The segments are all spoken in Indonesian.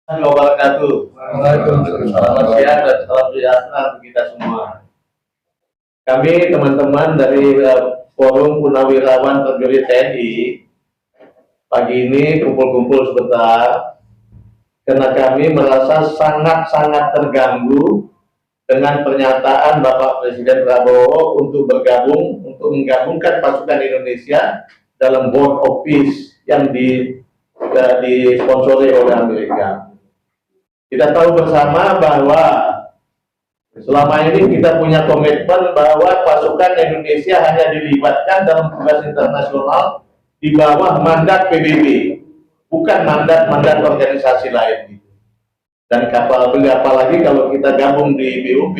Wabarakatuh. Selamat siang dan salam sejahtera untuk kita semua. Kami teman-teman dari Forum Purnawirawan Prajurit TNI pagi ini kumpul-kumpul sebentar karena kami merasa sangat-sangat terganggu dengan pernyataan Bapak Presiden Prabowo untuk menggabungkan pasukan Indonesia dalam Board of Peace yang disponsori oleh Amerika. Kita tahu bersama bahwa selama ini kita punya komitmen bahwa pasukan Indonesia hanya dilibatkan dalam tugas internasional di bawah mandat PBB, bukan mandat organisasi lain. Dan apalagi kalau kita gabung di BUP,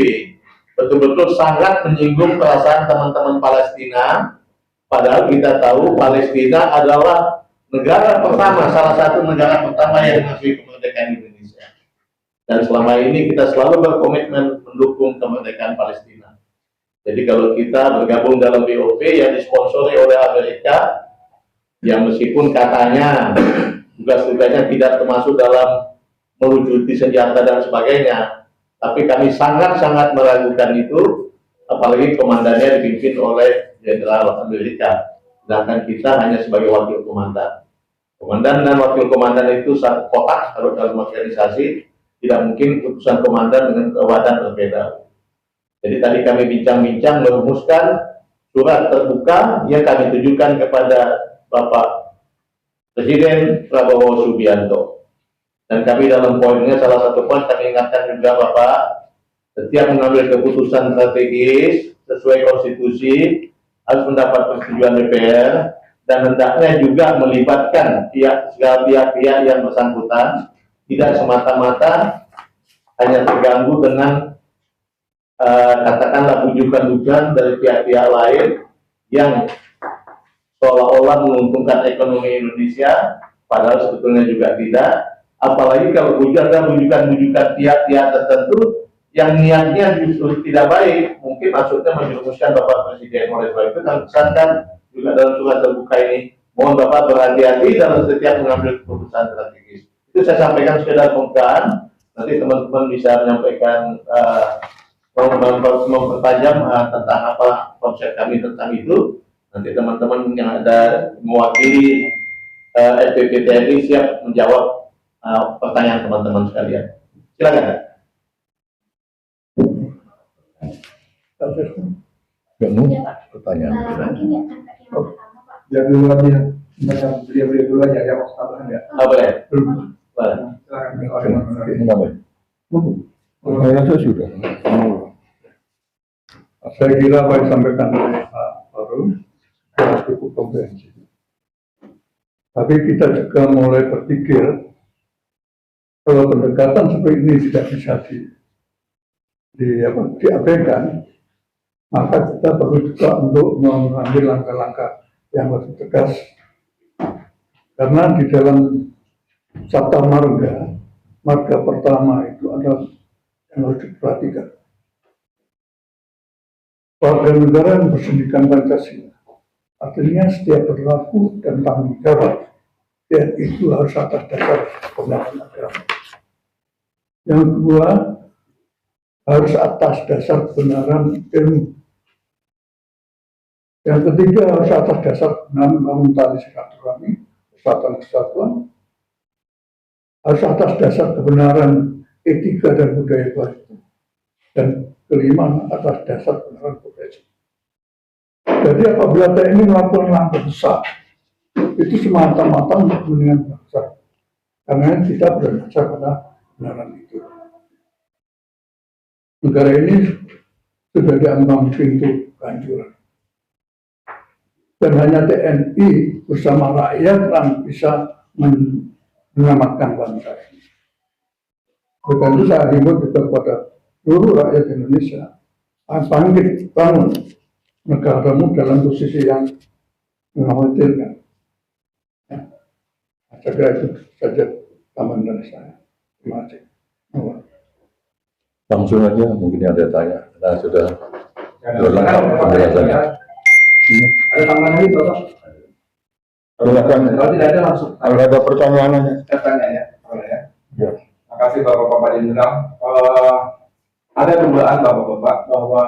betul-betul sangat menyinggung perasaan teman-teman Palestina, padahal kita tahu Palestina adalah negara pertama, salah satu negara pertama yang mengakui kemerdekaan Indonesia. Dan selama ini kita selalu berkomitmen mendukung kemerdekaan Palestina. Jadi kalau kita bergabung dalam BOP yang disponsori oleh Amerika, yang meskipun katanya tugas-tugasnya tidak termasuk dalam mewujudi senjata dan sebagainya, tapi kami sangat-sangat meragukan itu, apalagi komandannya dipimpin oleh Jenderal Amerika, sedangkan kita hanya sebagai wakil komandan. Komandan dan wakil komandan itu satu kotak kalau dalam organisasi. Tidak mungkin keputusan komandan dengan kekuatan berbeda. Jadi tadi kami bincang-bincang merumuskan surat terbuka yang kami tujukan kepada Bapak Presiden Prabowo Subianto. Dan kami dalam poinnya, salah satu poin kami ingatkan juga Bapak, setiap mengambil keputusan strategis sesuai konstitusi harus mendapat persetujuan DPR dan hendaknya juga melibatkan segala pihak-pihak yang bersangkutan, tidak semata-mata hanya terganggu dengan katakanlah bujukan-bujukan dari pihak-pihak lain yang seolah-olah menguntungkan ekonomi Indonesia, padahal sebetulnya juga tidak. Apalagi kalau bujukan-bujukan pihak-pihak tertentu yang niatnya justru tidak baik, mungkin maksudnya menjerumuskan Bapak Presiden. Oleh sebab itu kami pesankan juga dalam surat terbuka ini, mohon Bapak berhati-hati dalam setiap mengambil keputusan strategis. Itu saya sampaikan sekedar pembukaan, nanti teman-teman bisa menyampaikan mempertajam tentang apa konsep kami tentang itu. Nanti teman-teman yang ada mewakili SPP TNI siap menjawab pertanyaan teman-teman sekalian. Silakan. Pertanyaan. Mungkin ya kan yang pertama Pak. Yang dulu aja, macam beliau dulu aja yang mau tambahan ya. Boleh. Silakan. Saya sudah. Saya kira apa yang disampaikan oleh Pak Farum cukup komprehensif. Tapi kita juga mulai berpikir kalau pendekatan seperti ini tidak bisa diabaikan, maka kita perlu juga untuk mengambil langkah-langkah yang lebih tegas. Karena di dalam Sabta marga pertama itu adalah yang harus diperhatikan. Warga negara yang bersendikan Pancasila, artinya setiap berlaku dan tanggung jawab, dan itu harus atas dasar pembenaran agama. Yang kedua, harus atas dasar kebenaran ilmu. Yang ketiga, harus atas dasar kebenaran membangun tali silaturahmi, persatuan kesatuan. Harus atas dasar kebenaran etika dan budaya baik. Dan kelima, atas dasar kebenaran progresif. Jadi apabila TNI melakukan langkah besar, itu semata-mata untuk kepentingan bangsa. Karena kita berdasar pada kebenaran itu. Negara ini sudah diambang pintu kehancuran. Dan hanya TNI bersama rakyat yang bisa menyelamatkan bangsa ini. Oleh itu saya himbau juga kepada seluruh rakyat Indonesia, bangkit bangun negaramu dalam posisi yang mengkhawatirkan. Ya. Saya kira itu saja tambahan dari saya. Terima kasih. Langsung aja mungkin ada tanya. Nah, sudah lengkap penjelasannya. Ada tambahan lagi, Bapak? Silakan. Kalau tidak ada langsung. Kalau ada pertanyaan aja. Tanya ya. Boleh ya. Ya. kasih Bapak-Bapak Jenderal. Ada dugaan Bapak-Bapak bahwa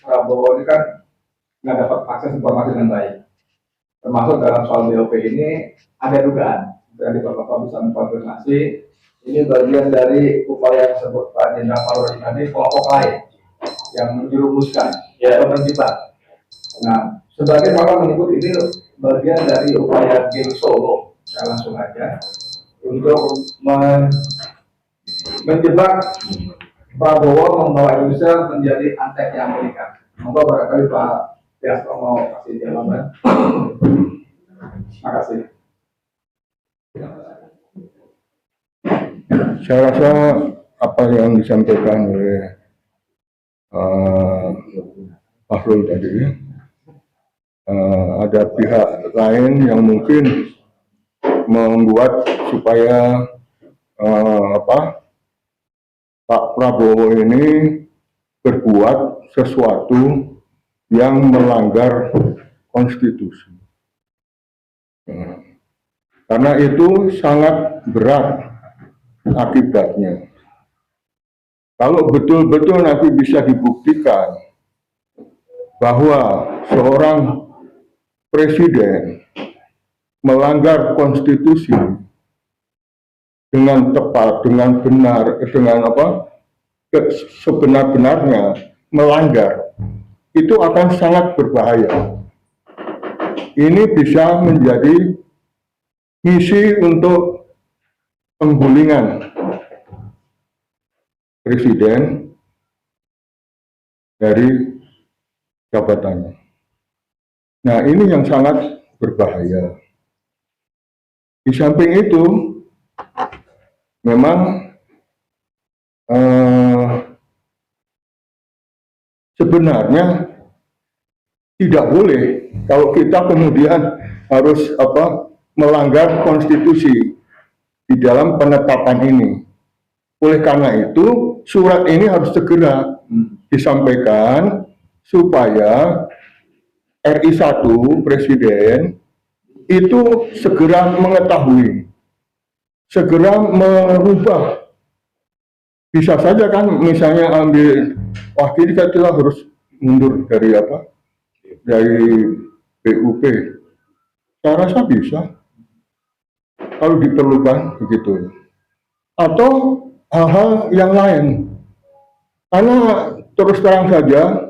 Prabowo ini kan nggak dapat akses informasi dengan baik. Termasuk dalam soal BOP ini ada dugaan. Jadi Bapak-Bapak bisa mengkonfirmasi. Ini bagian dari upaya yang disebut Pak Jenderal Farul tadi, kelompok lain yang menjerumuskan atau menjebak. Nah, sebagai Bapak menyebut ini bagian dari upaya geng Solo, saya langsung aja, untuk menjebak Prabowo membawa Indonesia menjadi anteknya Amerika. Monggo barangkali Pak Piastro mau kasih jawaban. Terima kasih. Saya rasa apa yang disampaikan oleh Fahrul tadi, ada pihak lain yang mungkin membuat supaya Pak Prabowo ini berbuat sesuatu yang melanggar konstitusi. Karena itu sangat berat akibatnya. Kalau betul-betul nanti bisa dibuktikan bahwa seorang presiden melanggar konstitusi dengan tepat, dengan benar, dengan sebenar-benarnya melanggar, itu akan sangat berbahaya. Ini bisa menjadi misi untuk penggulingan presiden dari jabatannya. Nah, ini yang sangat berbahaya. Di samping itu, memang sebenarnya tidak boleh kalau kita kemudian harus melanggar konstitusi di dalam penetapan ini. Oleh karena itu, surat ini harus segera disampaikan supaya RI 1 Presiden itu segera mengetahui, segera merubah. Bisa saja kan misalnya ambil, wah ini kita harus mundur dari dari BUP. Saya rasa bisa, kalau diperlukan begitu. Atau hal-hal yang lain. Karena terus terang saja,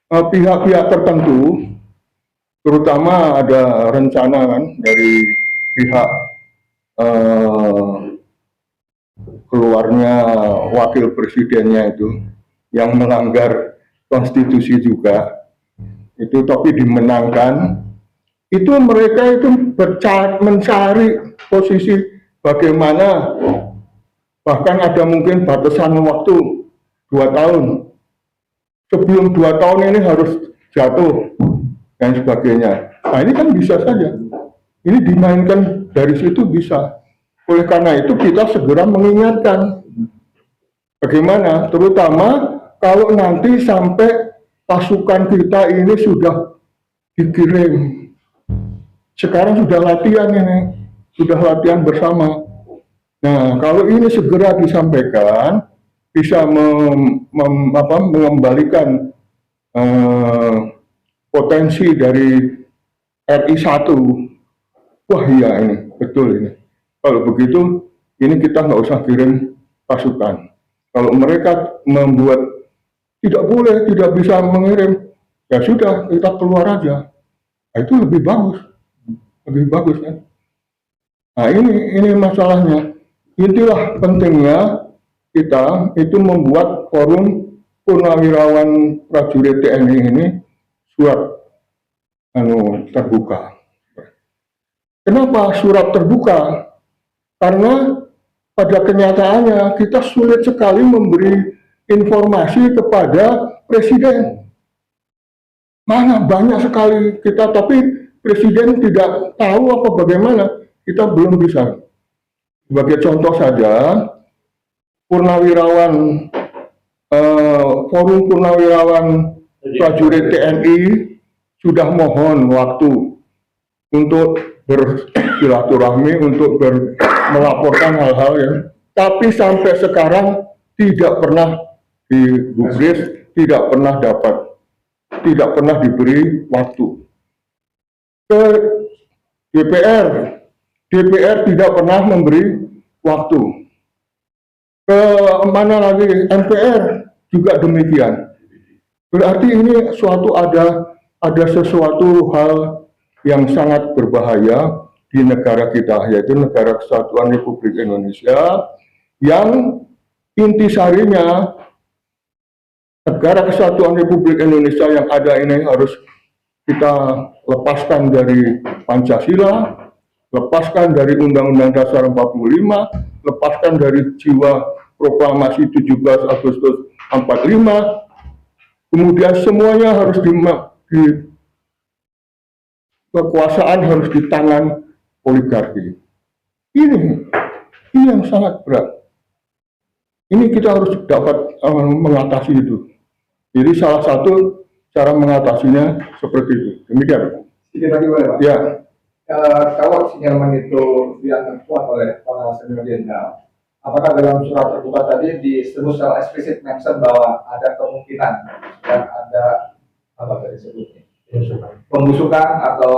pihak-pihak tertentu, terutama ada rencana kan dari pihak keluarnya wakil presidennya itu yang melanggar konstitusi juga itu, tapi dimenangkan, itu mereka itu mencari posisi bagaimana, bahkan ada mungkin batasan waktu 2 tahun, sebelum 2 tahun ini harus jatuh dan sebagainya. Nah ini kan bisa saja, ini dimainkan dari situ bisa. Oleh karena itu kita segera mengingatkan bagaimana, terutama kalau nanti sampai pasukan kita ini sudah dikirim. Sekarang sudah latihan ini, sudah latihan bersama. Nah, kalau ini segera disampaikan, bisa mengembalikan potensi dari RI 1. Wah iya ini, betul ini. Kalau begitu, ini kita nggak usah kirim pasukan. Kalau mereka membuat tidak boleh, tidak bisa mengirim, ya sudah, kita keluar aja. Nah, itu lebih bagus kan. Nah ini masalahnya. Itulah pentingnya kita itu membuat forum purnawirawan prajurit TNI ini surat terbuka. Kenapa surat terbuka? Karena pada kenyataannya kita sulit sekali memberi informasi kepada presiden. Mana banyak sekali kita, tapi presiden tidak tahu apa bagaimana, kita belum bisa. Sebagai contoh saja, purnawirawan forum purnawirawan prajurit TNI sudah mohon waktu untuk bersilaturahmi, untuk melaporkan hal-hal yang tapi sampai sekarang tidak pernah digubris, tidak pernah dapat, tidak pernah diberi waktu. Ke DPR, DPR tidak pernah memberi waktu. Ke mana lagi, MPR juga demikian. Berarti ini ada sesuatu hal yang sangat berbahaya di negara kita, yaitu Negara Kesatuan Republik Indonesia, yang intisarinya Negara Kesatuan Republik Indonesia yang ada ini harus kita lepaskan dari Pancasila, lepaskan dari Undang-Undang Dasar 45, lepaskan dari jiwa proklamasi 17 Agustus 45, kemudian semuanya harus kekuasaan harus di tangan oligarki. Ini yang sangat berat. Ini kita harus dapat mengatasi itu. Jadi salah satu cara mengatasinya seperti itu. Demikian. Sedikit lagi boleh, Pak? Ya. Kalau sinyalmen itu dianggap kuat oleh para senior jenderal, apakah dalam surat terbuka tadi disebut secara eksplisit mention bahwa ada kemungkinan dan ada apa tadi sebutnya? Pembusukan atau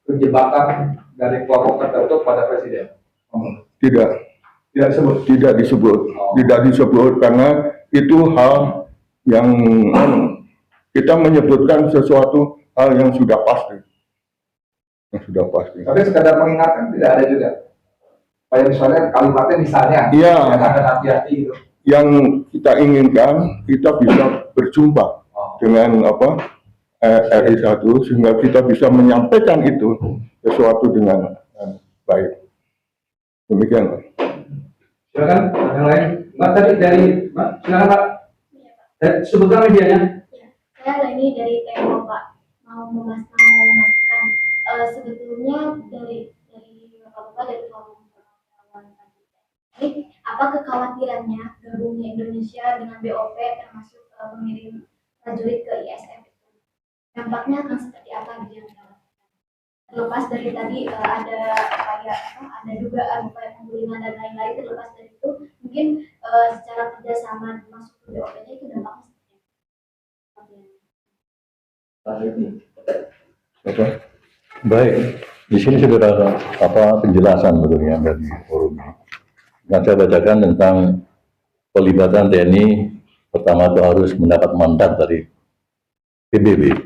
penjebakan dari kelompok tertentu pada presiden? Tidak disebut karena itu hal yang kita menyebutkan sesuatu hal yang sudah pasti. Tapi sekadar mengingatkan tidak ada juga. Kayak misalnya kalimatnya iya, akan hati-hati gitu. Yang kita inginkan kita bisa berjumpa dengan RI 1 sehingga kita bisa menyampaikan itu sesuatu dengan baik. Demikian, Pak. Silakan yang lain. Mbak tadi dari Mbak, silakan Pak. Sebutkan medianya. Ya, saya ini dari Tempo Pak, mau memastikan sebetulnya dari Bapak dari forum kawan ini apa kekhawatirannya gabungnya Indonesia dengan BOP termasuk mengirim prajurit ke ISF itu dampaknya akan seperti apa gitu yang terlepas dari tadi ada dugaan upaya penggulingan dan lain-lain, terlepas dari itu mungkin secara kerjasama masuk ke BOP-nya itu dampaknya seperti apa? Baik, di sini sudah ada penjelasan sebetulnya dari forum ini. Nah, saya bacakan tentang pelibatan TNI. Pertama itu harus mendapat mandat dari PBB.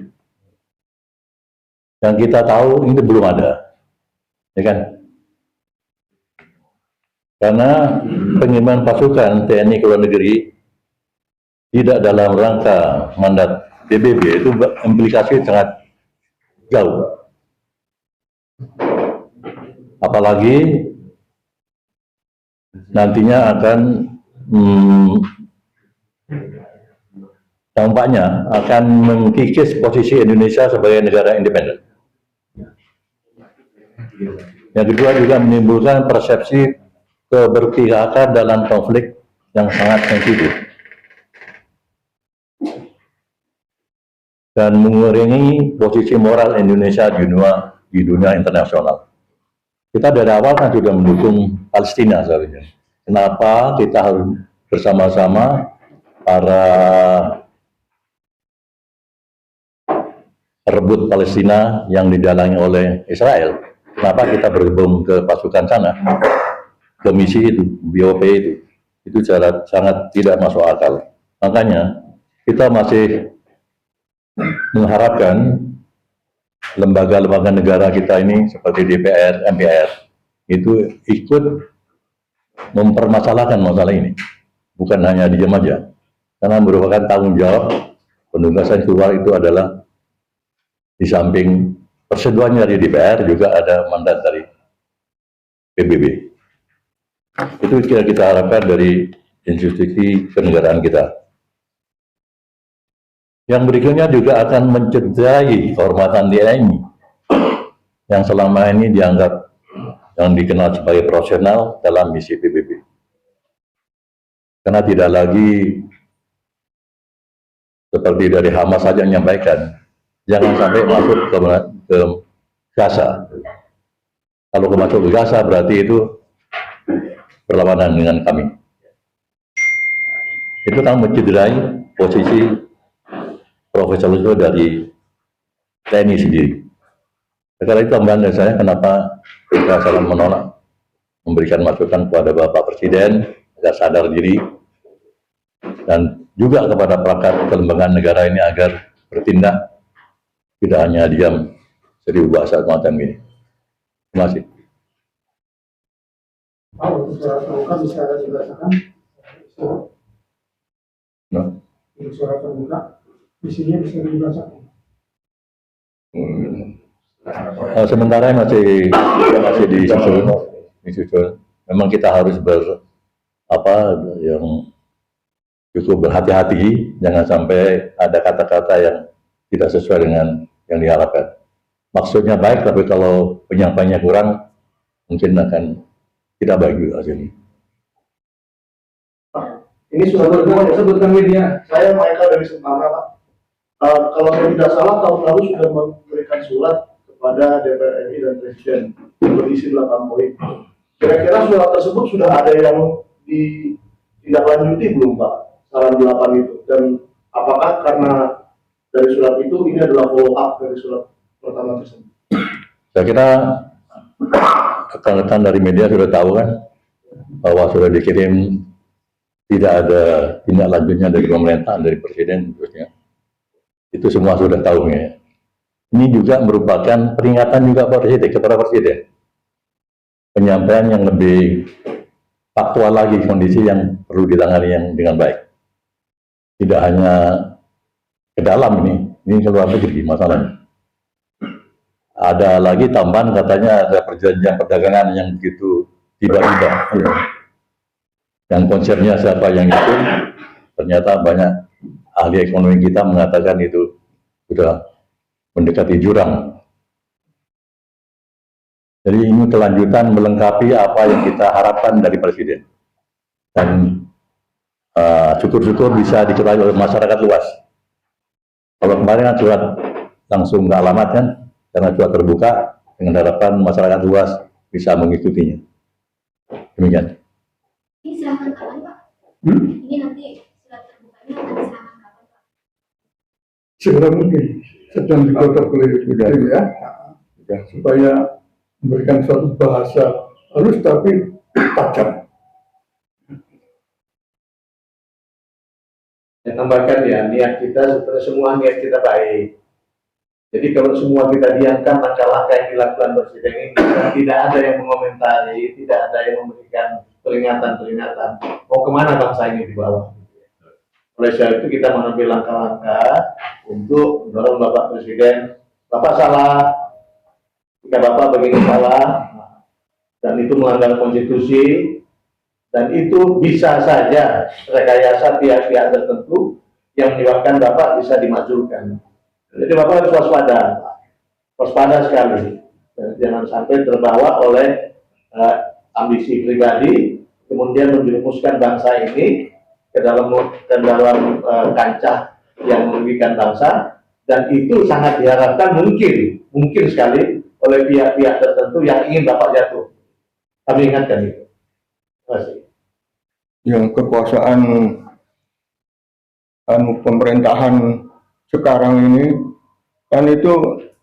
Yang kita tahu ini belum ada, ya kan? Karena pengiriman pasukan TNI ke luar negeri tidak dalam rangka mandat PBB itu implikasi sangat jauh. Apalagi nantinya akan dampaknya akan mengkikis posisi Indonesia sebagai negara independen. Yang kedua juga menimbulkan persepsi keberpihakan dalam konflik yang sangat sensitif dan mengurangi posisi moral Indonesia di dunia internasional. Kita dari awal kan sudah mendukung Palestina sebenarnya. Kenapa kita harus bersama-sama para perebut Palestina yang didalangi oleh Israel? Kenapa kita bergabung ke pasukan sana, ke misi itu, BOP itu? Itu sangat tidak masuk akal. Makanya kita masih mengharapkan lembaga-lembaga negara kita ini seperti DPR, MPR itu ikut mempermasalahkan masalah ini, bukan hanya diam aja, karena merupakan tanggung jawab penugasan keluar itu adalah di samping persetujuannya dari DPR juga ada mandat dari PBB. Itu kita harapkan dari institusi kenegaraan kita. Yang berikutnya juga akan mencederai kehormatan TNI yang selama ini dianggap yang dikenal sebagai profesional dalam misi PBB. Karena tidak lagi seperti dari Hamas saja menyampaikan, jangan sampai masuk ke Gaza. Kalau masuk ke Gaza berarti itu berlawanan dengan kami. Itu kan mencederai posisi profesionalisme dari TNI sendiri. Karena itu tambahan dari saya, kenapa kita sangat menolak memberikan masukan kepada Bapak Presiden agar sadar diri, dan juga kepada perangkat kelembagaan negara ini agar bertindak, tidak hanya diam seribu bahasa semacam ini. Terima kasih. Pak, untuk surat terbuka bisa dirasakan? Nah. Untuk surat terbuka, isinya bisa dirasakan? Sementara masih disusun. Memang kita harus yang cukup berhati-hati, jangan sampai ada kata-kata yang tidak sesuai dengan yang diharapkan. Maksudnya baik, tapi kalau penyampaiannya kurang, mungkin akan tidak baik juga hasilnya. Ini sudah sebutkan media. Saya Michael dari Semarang, Pak. Kalau saya tidak salah, tahun lalu sudah memberikan surat kepada DPR RI dan Presiden berisi 8 poin. Kira-kira surat tersebut sudah ada yang ditindaklanjuti belum, Pak? Saran 8 itu. Dan apakah karena dari surat itu ini adalah follow up dari surat pertama tersebut? Saya kira rekan-rekan dari media sudah tahu kan, bahwa sudah dikirim, tidak ada tindak lanjutnya dari pemerintahan, dari presiden, terusnya. Itu semua sudah tahu ya. Ini juga merupakan peringatan juga kepada presiden. Penyampaian yang lebih faktual lagi kondisi yang perlu ditangani yang dengan baik. Tidak hanya ke dalam ini ke luar negeri masalahnya. Ada lagi tambahan, katanya ada perjanjian perdagangan yang begitu tiba-tiba. Ya. Yang konsepnya siapa yang itu, ternyata banyak ahli ekonomi kita mengatakan itu sudah mendekati jurang. Jadi ini kelanjutan melengkapi apa yang kita harapkan dari presiden. Dan syukur-syukur bisa diketahui oleh masyarakat luas. Kalau kemarin kan surat langsung ke alamat kan, karena surat terbuka, dengan harapan masyarakat luas bisa mengikutinya. Demikian. Ini serangan kapan, Pak? Ini nanti surat terbukanya akan diserahkan kapan, Pak? Segera mungkin, sedang digodok oleh presiden ya, supaya memberikan suatu bahasa halus tapi tajam. Saya tambahkan ya, niat kita sebenarnya semua niat kita baik. Jadi kalau semua kita diamkan langkah-langkah yang dilakukan presiden ini, tidak ada yang mengomentari, tidak ada yang memberikan peringatan-peringatan. Mau kemana bangsa ini dibawa? Oleh sebab itu kita mengambil langkah-langkah untuk mendorong Bapak Presiden. Bapak salah, jika Bapak begini salah, dan itu melanggar konstitusi, dan itu bisa saja rekayasa pihak-pihak tertentu yang menyebabkan Bapak bisa dimajukan. Jadi Bapak harus waspada sekali, jangan sampai terbawa oleh ambisi pribadi, kemudian menjerumuskan bangsa ini ke dalam kancah yang merugikan bangsa, dan itu sangat diharapkan mungkin sekali oleh pihak-pihak tertentu yang ingin Bapak jatuh. Kami ingatkan itu. Terima kasih. Yang kekuasaan pemerintahan sekarang ini kan itu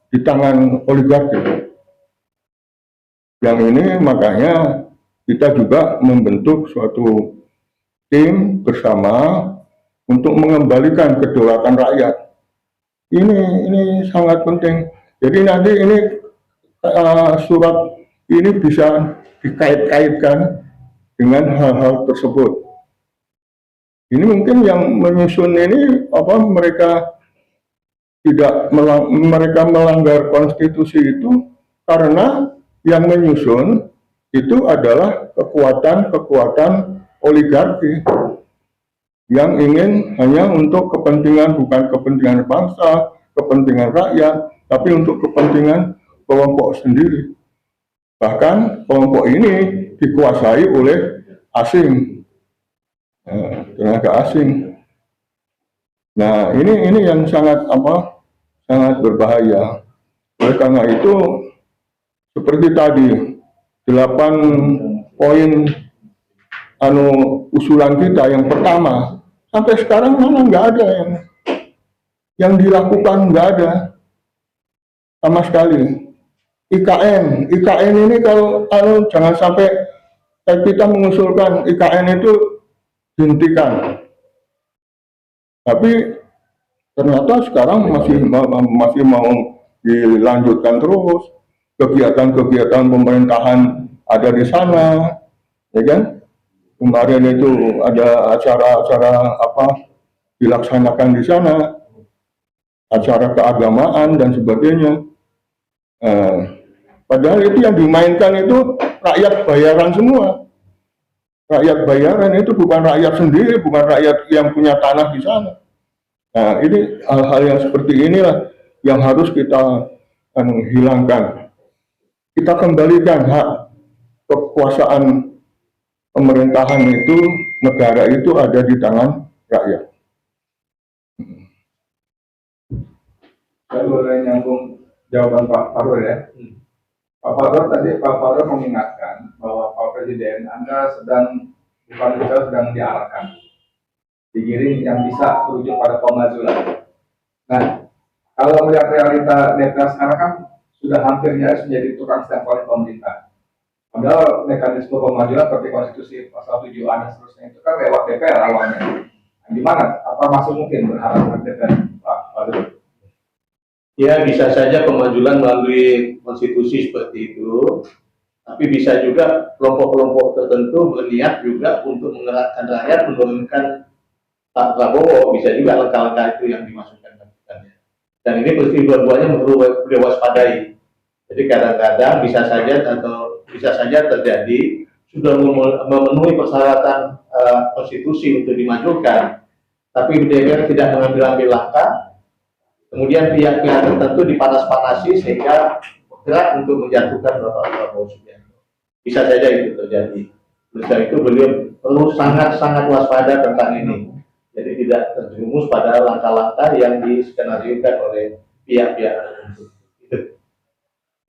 di tangan oligarki. Yang ini makanya kita juga membentuk suatu tim bersama untuk mengembalikan kedaulatan rakyat. Ini sangat penting. Jadi nanti ini surat ini bisa dikait-kaitkan dengan hal-hal tersebut. Ini mungkin yang menyusun ini mereka mereka melanggar konstitusi itu karena yang menyusun itu adalah kekuatan oligarki yang ingin hanya untuk kepentingan, bukan kepentingan bangsa, kepentingan rakyat, tapi untuk kepentingan kelompok sendiri. Bahkan kelompok ini dikuasai oleh asing, tenaga asing. Nah, ini yang sangat berbahaya. Oleh karena itu, seperti tadi, 8 poin usulan kita yang pertama, sampai sekarang mana nggak ada yang dilakukan, nggak ada sama sekali. IKN ini kalau jangan sampai kita mengusulkan IKN itu dihentikan, tapi ternyata sekarang masih mau dilanjutkan terus kegiatan-kegiatan pemerintahan ada di sana, ya kan? Kemarin itu ada acara-acara dilaksanakan di sana, acara keagamaan dan sebagainya. Padahal itu yang dimainkan itu rakyat bayaran semua. Rakyat bayaran itu bukan rakyat sendiri, bukan rakyat yang punya tanah di sana. Nah, ini hal-hal yang seperti inilah yang harus kita hilangkan. Kita kembalikan hak kekuasaan pemerintahan itu, negara itu ada di tangan rakyat. Saya boleh nyambung jawaban Pak Farur ya. Pak Farur mengingatkan bahwa Pak Presiden, Anda sedang diarahkan, digiring yang bisa berujung pada pemajuan. Nah, kalau melihat realita DPR sekarang kan sudah hampir nyaris menjadi tukang stempel pemerintah. Padahal mekanisme pemajuan seperti konstitusi pasal 7A dan seterusnya itu kan lewat DPR awalnya. Nah, gimana? Apa masih mungkin berharap dengan DPR, Pak Farur? Ya, bisa saja pemajuan melalui konstitusi seperti itu, tapi bisa juga kelompok-kelompok tertentu berniat juga untuk menggerakkan rakyat menurunkan Pak Prabowo. Bisa juga langkah-langkah itu yang dimasukkan. Dan ini mesti dua-duanya perlu diwaspadai. Jadi kadang-kadang bisa saja terjadi sudah memenuhi persyaratan konstitusi untuk dimajukan, tapi DPR tidak mengambil langkah. Kemudian pihak-pihak tertentu dipanas-panasi sehingga bergerak untuk menjatuhkan Bapak Prabowo Subianto. Bisa saja itu terjadi. Oleh karena itu beliau perlu sangat-sangat waspada tentang ini. Jadi tidak terjerumus pada langkah-langkah yang diskenariokan oleh pihak-pihak tertentu.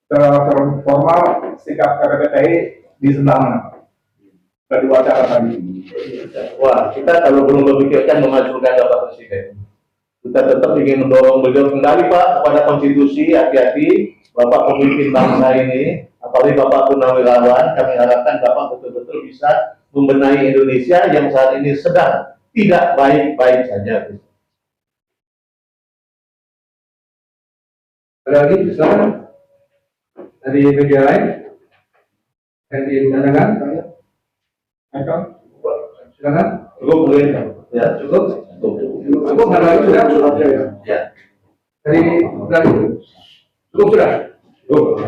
Secara formal, sikap KPPTI di sebelah mana? Kedua cara tadi. Wah, kita kalau belum memikirkan memajukan Bapak Presiden, kita tetap ingin mendorong beliau kembali Pak kepada konstitusi. Hati-hati Bapak pemimpin bangsa ini, apalagi Bapak Purnawirawan. Kami harapkan Bapak betul-betul bisa membenahi Indonesia yang saat ini sedang tidak baik-baik saja. Ada lagi, silakan. Dari media lain, dari undangan, silakan. Cukup boleh ya, Cukup. Ada lagi sudah? Ya. Dari cukup sudah. Cukup.